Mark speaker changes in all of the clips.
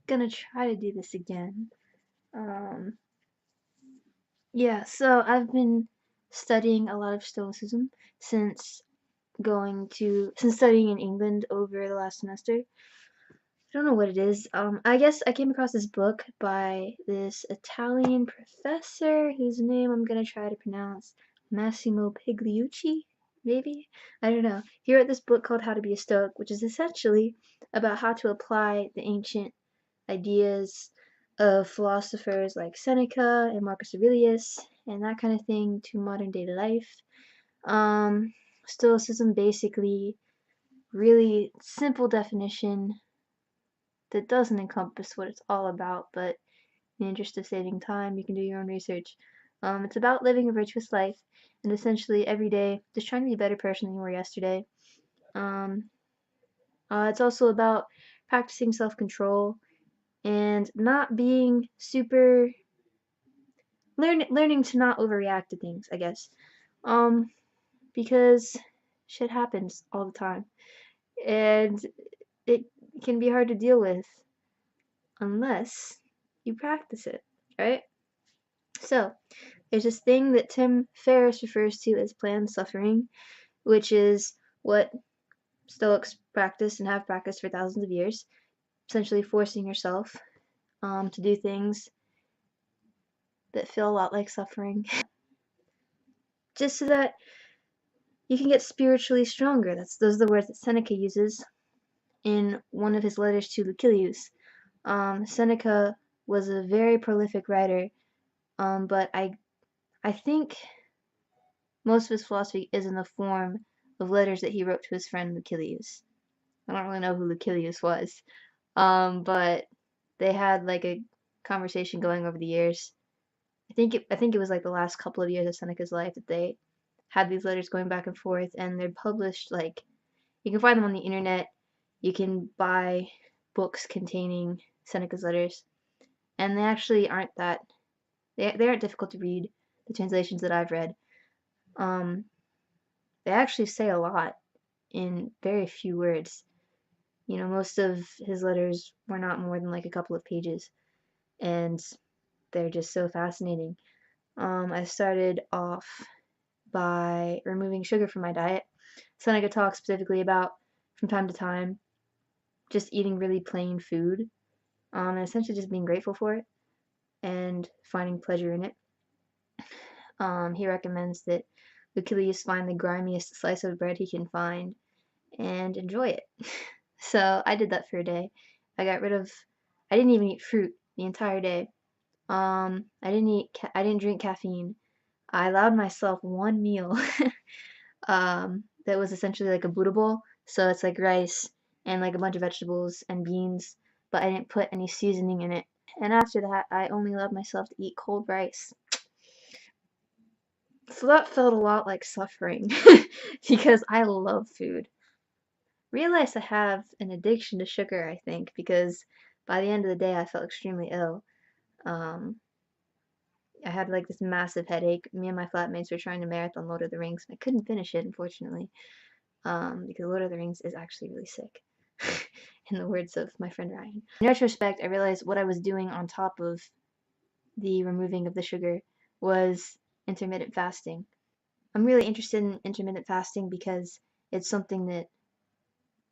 Speaker 1: gonna try to do this again. Um, yeah, so I've been studying a lot of Stoicism since since studying in England over the last semester. I don't know what it is. I guess I came across this book by this Italian professor whose name I'm gonna try to pronounce, Massimo Pigliucci, maybe? I don't know. He wrote this book called How to Be a Stoic, which is essentially about how to apply the ancient ideas of philosophers like Seneca and Marcus Aurelius and that kind of thing to modern day life. Um, Stoicism basically, really simple definition that doesn't encompass what it's all about, but in the interest of saving time, you can do your own research. It's about living a virtuous life and essentially every day just trying to be a better person than you were yesterday. Um, it's also about practicing self-control and not being super learning to not overreact to things, I guess. Um, because shit happens all the time, and it can be hard to deal with unless you practice it, right? So, there's this thing that Tim Ferriss refers to as planned suffering, which is what Stoics practice and have practiced for thousands of years, essentially forcing yourself to do things that feel a lot like suffering, just so that you can get spiritually stronger. Those are the words that Seneca uses in one of his letters to Lucilius. Seneca was a very prolific writer, but I think most of his philosophy is in the form of letters that he wrote to his friend Lucilius. I don't really know who Lucilius was, but they had like a conversation going over the years. I think it was like the last couple of years of Seneca's life that they had these letters going back and forth, and they're published like you can find them on the internet. You can buy books containing Seneca's letters, and they actually aren't they aren't difficult to read. The translations that I've read, um, they actually say a lot in very few words. You know, most of his letters were not more than like a couple of pages, and they're just so fascinating. I started off by removing sugar from my diet. Seneca talks specifically about, from time to time, just eating really plain food, and essentially just being grateful for it and finding pleasure in it. He recommends that Lucilius find the grimiest slice of bread he can find and enjoy it. So I did that for a day. I got rid of, I didn't even eat fruit the entire day. I didn't drink caffeine. I allowed myself one meal that was essentially like a Buddha bowl. So it's like rice and like a bunch of vegetables and beans, but I didn't put any seasoning in it. And after that, I only allowed myself to eat cold rice. So that felt a lot like suffering because I love food. Realized I have an addiction to sugar, I think, because by the end of the day I felt extremely ill. Um, I had like this massive headache. Me and my flatmates were trying to marathon Lord of the Rings. I couldn't finish it, unfortunately, because Lord of the Rings is actually really sick, in the words of my friend Ryan. In retrospect, I realized what I was doing on top of the removing of the sugar was intermittent fasting. I'm really interested in intermittent fasting because it's something that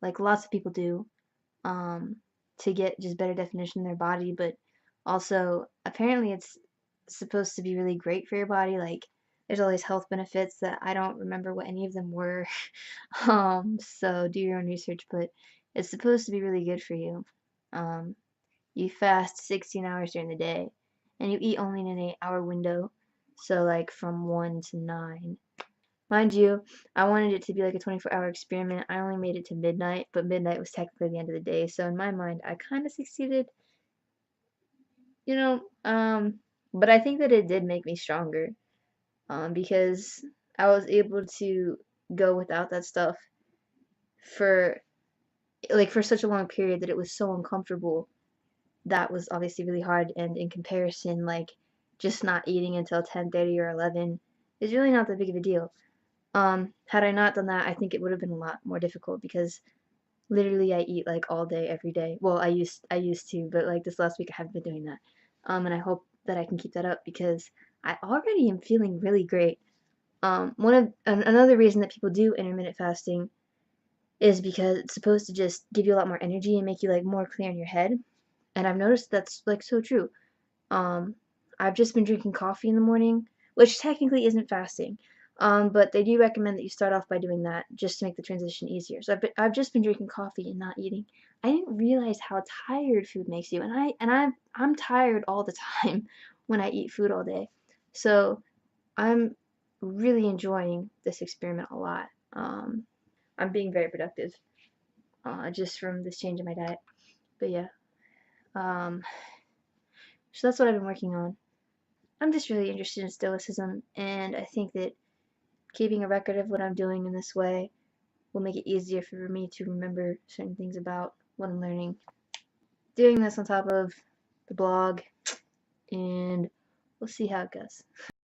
Speaker 1: like lots of people do um, to get just better definition in their body, but also apparently it's supposed to be really great for your body. Like there's all these health benefits that I don't remember what any of them were. So do your own research, but it's supposed to be really good for you. Um, you fast 16 hours during the day, and you eat only in an 8-hour window, so like from 1 to 9. Mind you, I wanted it to be like a 24-hour experiment. I only made it to midnight, but midnight was technically the end of the day. So in my mind, I kind of succeeded, you know. But I think that it did make me stronger, because I was able to go without that stuff for for such a long period that it was so uncomfortable. That was obviously really hard, and in comparison, like just not eating until 10:30 or 11 is really not that big of a deal. Had I not done that, I think it would have been a lot more difficult because Literally, I eat like all day, every day. Well, I used to, but like this last week I haven't been doing that. And I hope that I can keep that up because I already am feeling really great. Another reason that people do intermittent fasting is because it's supposed to just give you a lot more energy and make you like more clear in your head. And I've noticed that's like so true. Um, I've just been drinking coffee in the morning, which technically isn't fasting. But they do recommend that you start off by doing that just to make the transition easier. So I've just been drinking coffee and not eating. I didn't realize how tired food makes you, and I'm tired all the time when I eat food all day. So I'm really enjoying this experiment a lot. I'm being very productive just from this change in my diet. But yeah, um, so that's what I've been working on. I'm just really interested in Stoicism, and I think that keeping a record of what I'm doing in this way will make it easier for me to remember certain things about what I'm learning. Doing this on top of the blog, and we'll see how it goes.